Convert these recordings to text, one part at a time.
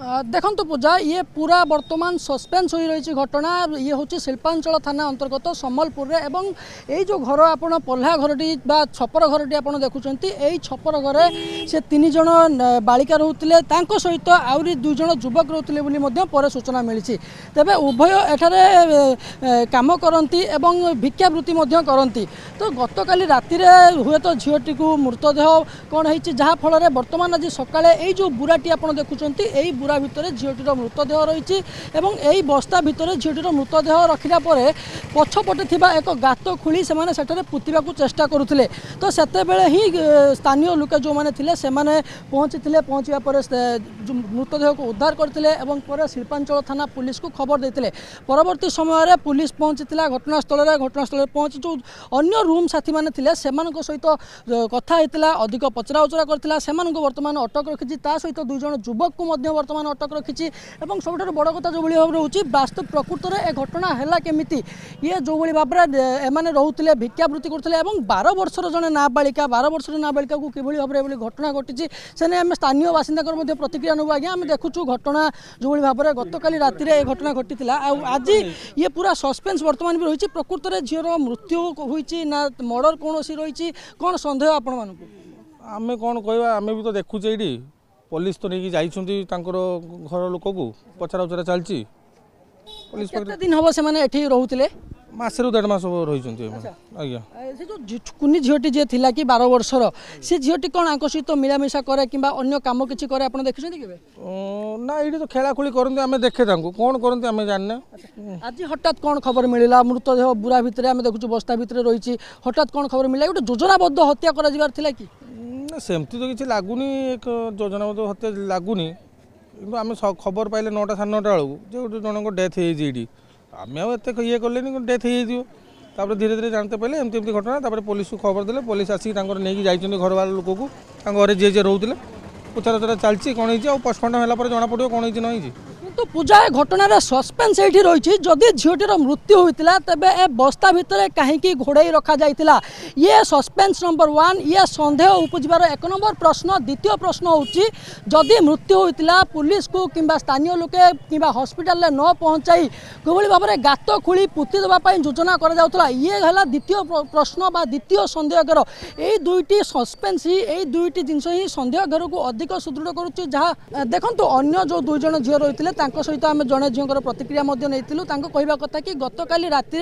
देखो पूजा ये पूरा वर्तमान सस्पेंस हो रही घटना ये हूँ शिल्पांचल थाना अंतर्गत सम्बलपुर रे एवं यही जो घर आप पल्हा घरटी छपर घरटी आप देखुं यही छपर घरे से 3 जन बालिका रोते सहित आहरी 2 जन युवक रोते पर सूचना मिली तेबे उभय एठारे काम करती एवं भिक्षावृत्ति करती तो गतकाली राति हुए तो झीटी को मृतदेह कौन है जहाँफल बर्तमान आज सकाଳେ यही जो बुराटी आप देखुं यही बुरा भितर झीटीर मृतदेह रही यही बस्ता भितर झीटीर मृतदेह रखिला पछपटे थिबा एक गात खोली से पुतिबा चेष्टा करुले तो सेतेबेले ही स्थानीय लोक जो मैंने थिले से पहुँची पहुँचा पर मृतदेह को उद्धार करते शिल्पांचल थाना पुलिस को खबर देते परवर्ती समय पुलिस पहुँची घटनास्थल पहुँची जो अन्य रूम साथी मैंने थिले सेमानक सहित कथा होता अधिक पचरा उचरा करथिला सेमानक वर्तमान अटक रखी सहित 2 जन युवक को वर्तमान अटक रखी सब बड़ कथा जो भाव रोचे वास्तव प्रकृत में ए घटना है केमिति ये जो भाव में रोते भिक्षावृत्ति करते 12 वर्षर जड़े नाबालिका 12 वर्षर नाबालिका को कि भाव में घटना घटी से आम स्थानीय बासिंदा प्रतिक्रिया नबू आज्ञा आम देखुचु घटना जो भाव में गतकाली राति में घटना घटी आज ये पूरा सस्पेंस वर्तमान भी रही प्रकृत में झीर मृत्यु होती ना मर्डर कौन रही कौन सन्देह आपण मानक आम कौन कह आम भी तो देखुचे ये पुलिस तो नहीं जाइछंती तांकर घर लोक को पचरा उचरा चलती पुलिस केते दिन हम से माने एठी रहउतिले मासे 1.5 मास रही आज्ञा से जो कुनी झीटी जे थिला कि 12 वर्षर से झीटी कौन आकर्षित तो मिलामिशा करे कि अन्य काम किसी करे आपन देखिछंती केबे ना ये तो खेलाखोली करते आम देखे कौन करते आम जानने आज हठात कौन खबर मिलला मृतदेह बुरा भितर आम देखुछु बस्ता भितर रही हठात कौन खबर मिलला गोटे योजनाबद्ध हत्या करा जिबार थिला कि सेमती तो किसी लगुनि एक योजनाबद्ध हत्या लगुनि कि आम खबर पाइले 9टा 9:30 बेलू जो गोटे जनक डेथ होती आम आते ये कले डेथ हो धीरे धीरे जानते पाइले एमती घटना पुलिस को खबर देले पुलिस आसिक नहीं जाइए घर वाला लोक को घरे जी जी रोते पचरा उचरा चलती कौन हो पोस्टमार्टम है जना पड़ो कौन नहीं तो पूजा घटनार सस्पेंस ये रही जदि झीटीर मृत्यु होता तेबे ए बस्ता भितर कहीं घोड़े रखा जाइतिला ये सस्पेंस नंबर 1 ये सन्देह उपजिबार 1 नंबर प्रश्न द्वितीय प्रश्न होची जदि मृत्यु होता पुलिस को किंबा स्थानीय लोके किंबा हॉस्पिटल न पहुँचाई किभली भाव में गात खोली पुति देवाई योजना करा ये है द्वितीय प्रश्न बा द्वितीय सन्देह घर यही दुईटी सस्पेंस ही यही दुईटी जिनस ही सन्देह घर को अधिक सुदृढ़ करुच्ची जहाँ देखो अन्य जो 2 जन झील रही सहित आम जड़े झीर प्रतिक्रिया कहवा कथा कि गतकाली राति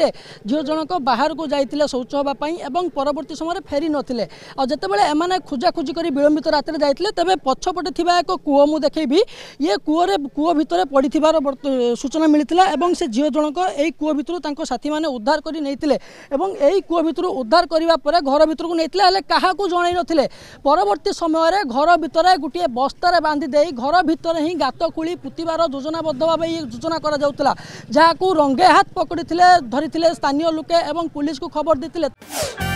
झील जनक बाहर को जाते शौच होगापी और परवर्ती समय फेरी नथिले और जितेबाला एमाने खोजाखोजी कर विलंबित राति जाते तेज पछपटे थी एक कूह मुझे देखी ये कूह भितर पड़ी सूचना मिलता और से झील जनक यही कूह भितर साथी मैंने उद्धार कर नहीं कूह भितर उद्धार करने घर भर को नहीं क्या जन नथिले परवर्ती समय घर भितर गोटे बस्तार बांधी दे घर भितर ही गात खोली पुतिबार योजनाबद्ध भाव ये योजना करा जहाँ रंगे हाथ पकड़ी धरी स्थानीय लोके और पुलिस को खबर देते।